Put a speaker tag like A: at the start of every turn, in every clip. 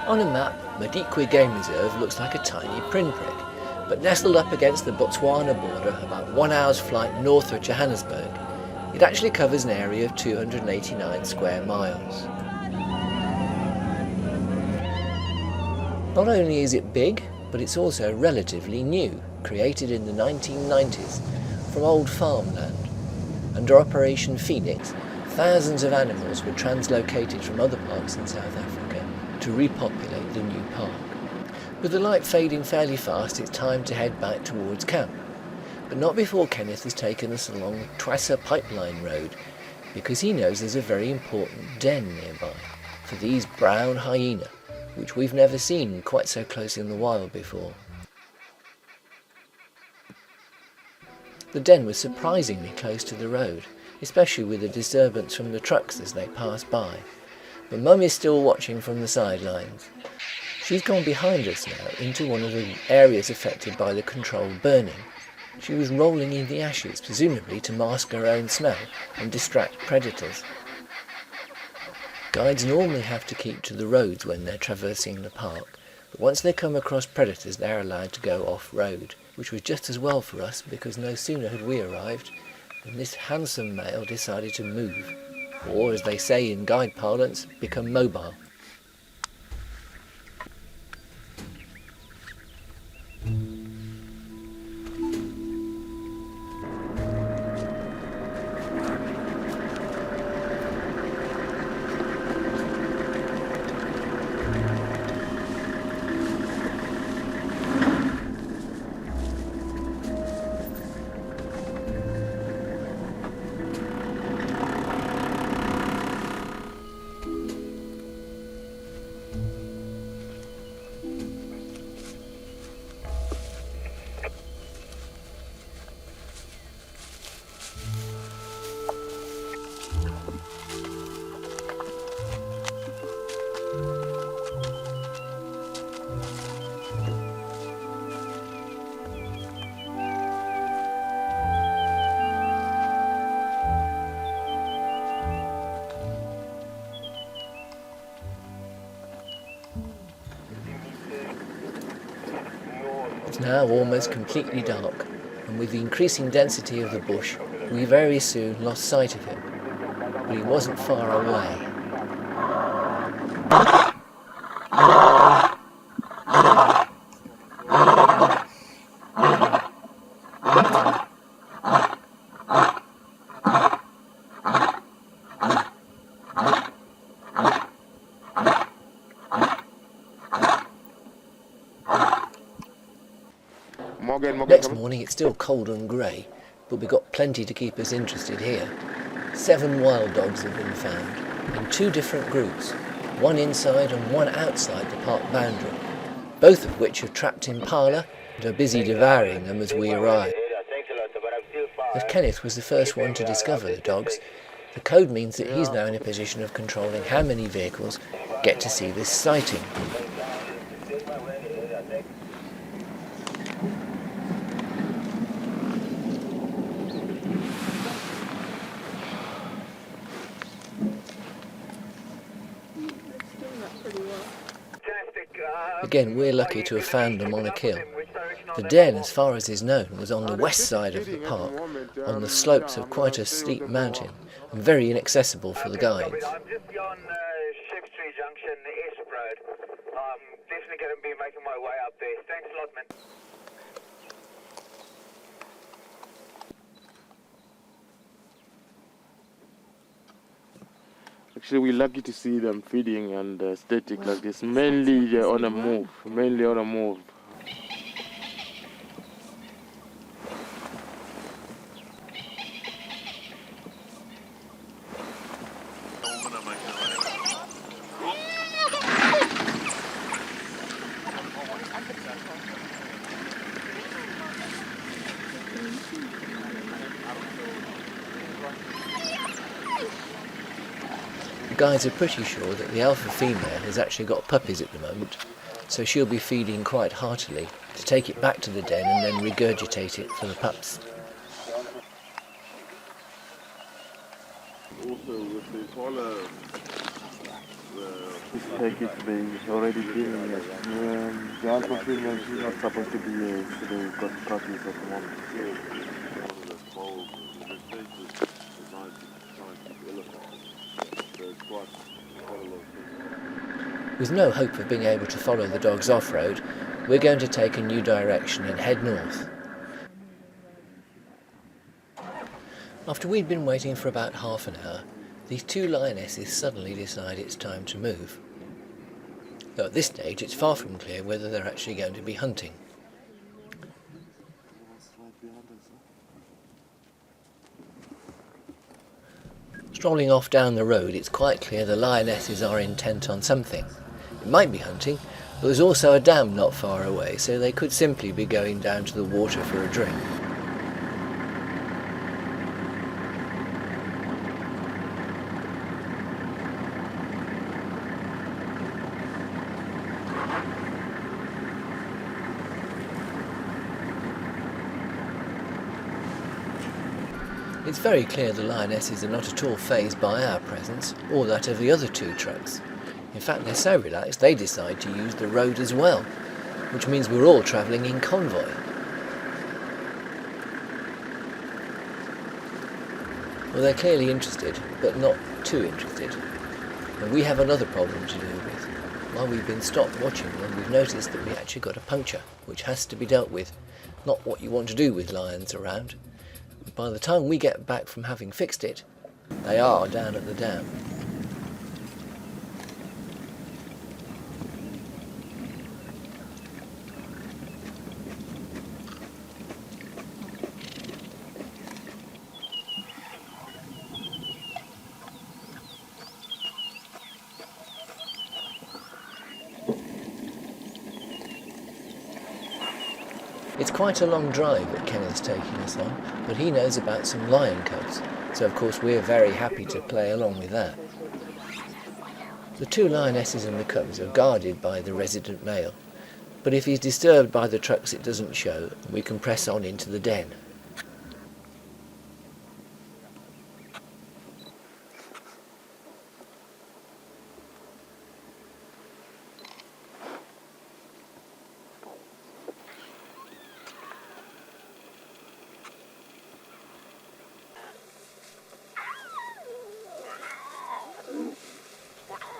A: On a map, Madikwe Game Reserve looks like a tiny pinprick, but nestled up against the Bostwana border about 1 hour's flight north of Johannesburg, it actually covers an area of 289 square miles. Not only is it big, but it's also relatively new, created in the 1990s from old farmland. Under Operation Phoenix, thousands of animals were translocated from other parks in South Africa to repopulate the new park. With the light fading fairly fast, it's time to head back towards camp. But not before Kenneth has taken us along Twassa Pipeline Road, because he knows there's a very important den nearby for these brown hyena, which we've never seen quite so close in the wild before. The den was surprisingly close to the road, especially with the disturbance from the trucks as they pass by. But Mum is still watching from the sidelines. She's gone behind us now into one of the areas affected by the controlled burning. She was rolling in the ashes, presumably to mask her own smell and distract predators. Guides normally have to keep to the roads when they're traversing the park, but once they come across predators they're allowed to go off-road, which was just as well for us because no sooner had we arrived than this handsome male decided to move, or as they say in guide parlance, become mobile. It's now almost completely dark, and with the increasing density of the bush, we very soon lost sight of him. But he wasn't far away. Next morning it's still cold and grey, but we've got plenty to keep us interested here. 7 wild dogs have been found, in 2 different groups, one inside and one outside the park boundary, both of which are trapped in parlour and are busy devouring them as we arrive. As Kenneth was the first one to discover the dogs, the code means that he's now in a position of controlling how many vehicles get to see this sighting. Again, we're lucky to have found them on a kill. The den, as far as is known, was on the west side of the park, on the slopes of quite a steep mountain, and very inaccessible for the guides.
B: I'm just beyond Ship Street Junction, East Road. I'm definitely going to be making my way up there. Thanks a lot, man.
C: Actually, we're lucky to see them feeding and static like this. Mainly they're on a move. Mainly on a move.
A: The guides are pretty sure that the alpha female has actually got puppies at the moment, so she'll be feeding quite heartily to take it back to the den and then regurgitate it for the pups.
C: Also with the smaller Take it, they already been here. The alpha female, she's not supposed to be here, so they got copies at the moment.
A: With no hope of being able to follow the dogs off-road, we're going to take a new direction and head north. After we'd been waiting for about half an hour, these two lionesses suddenly decide it's time to move. Though at this stage it's far from clear whether they're actually going to be hunting. Strolling off down the road, it's quite clear the lionesses are intent on something. It might be hunting, but there's also a dam not far away, so they could simply be going down to the water for a drink. It's very clear the lionesses are not at all fazed by our presence, or that of the other two trucks. In fact, they're so relaxed they decide to use the road as well, which means we're all travelling in convoy. Well, they're clearly interested, but not too interested. And we have another problem to deal with. While we've been stopped watching them, we've noticed that we actually got a puncture, which has to be dealt with. Not what you want to do with lions around. By the time we get back from having fixed it, they are down at the dam. It's quite a long drive that Kenneth's taking us on, but he knows about some lion cubs, so of course we're very happy to play along with that. The two lionesses and the cubs are guarded by the resident male, but if he's disturbed by the trucks it doesn't show, and we can press on into the den.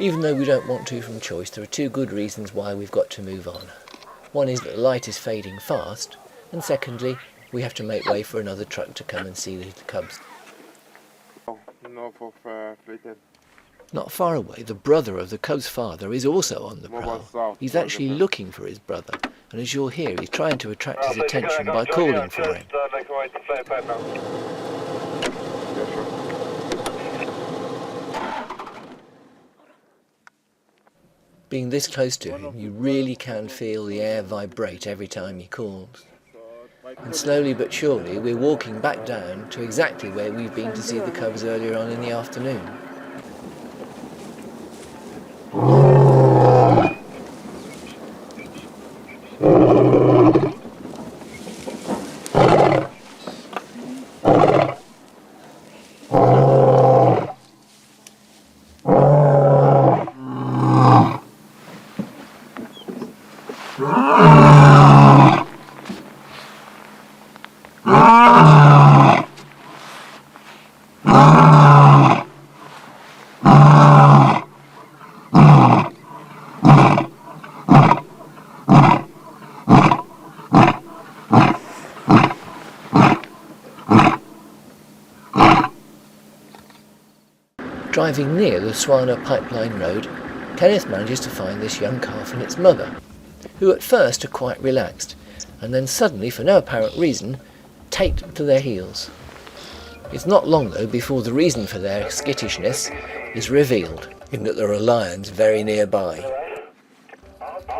A: Even though we don't want to from choice, there are two good reasons why we've got to move on. One is that the light is fading fast, and secondly, we have to make way for another truck to come and see the cubs. Not far away, the brother of the cub's father is also on the prowl. He's actually looking for his brother, and as you'll hear, he's trying to attract his attention by calling for him. Being this close to him, you really can feel the air vibrate every time he calls. And slowly but surely, we're walking back down to exactly where we've been to see the cubs earlier on in the afternoon. Driving near the Bostwana pipeline road, Kenneth manages to find this young calf and its mother, who at first are quite relaxed, and then suddenly, for no apparent reason, take to their heels. It's not long though before the reason for their skittishness is revealed, in that there are lions very nearby.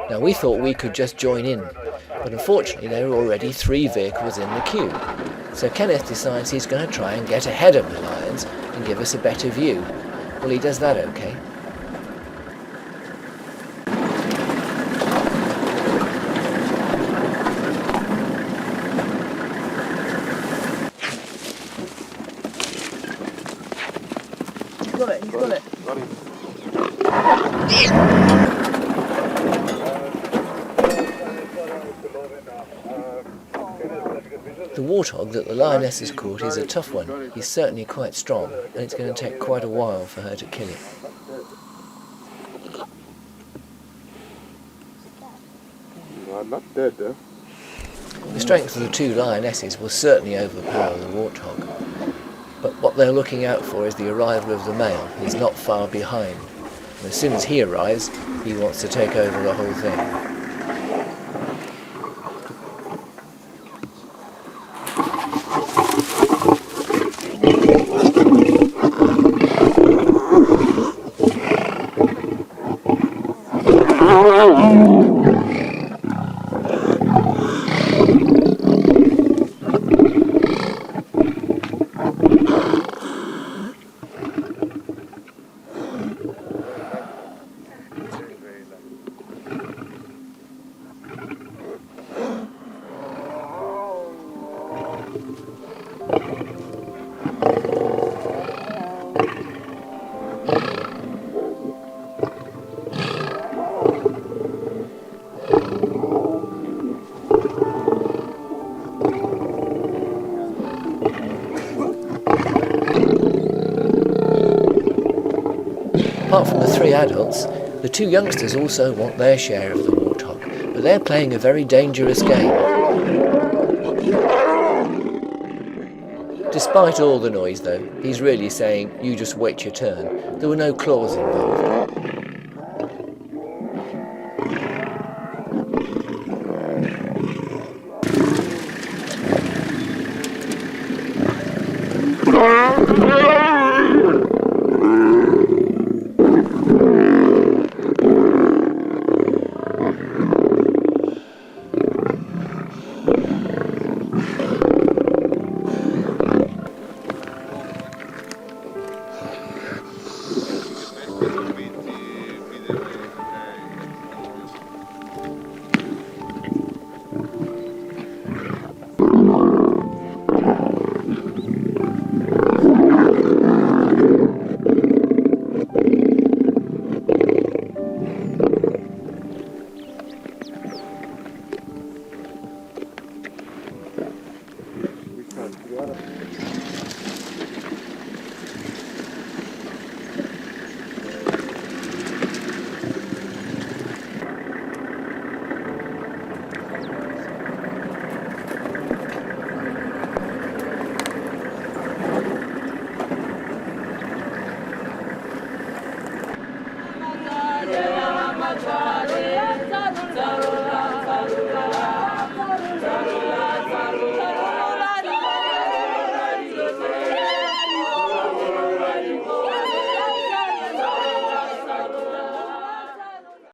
A: Now we thought we could just join in, but unfortunately there are already 3 vehicles in the queue, so Kenneth decides he's going to try and get ahead of the lions and give us a better view. Well, he does that okay.
D: He's got it.
C: Got it.
A: The warthog that the lioness has caught is a tough one. He's certainly quite strong, and it's going to take quite a while for her to kill him.
C: No, I'm not dead though.
A: The strength of the two lionesses will certainly overpower the warthog, but what they're looking out for is the arrival of the male. He's not far behind, and as soon as he arrives, he wants to take over the whole thing. Apart from the three adults, the two youngsters also want their share of the warthog, but they're playing a very dangerous game. Despite all the noise though, he's really saying, you just wait your turn. There were no claws involved.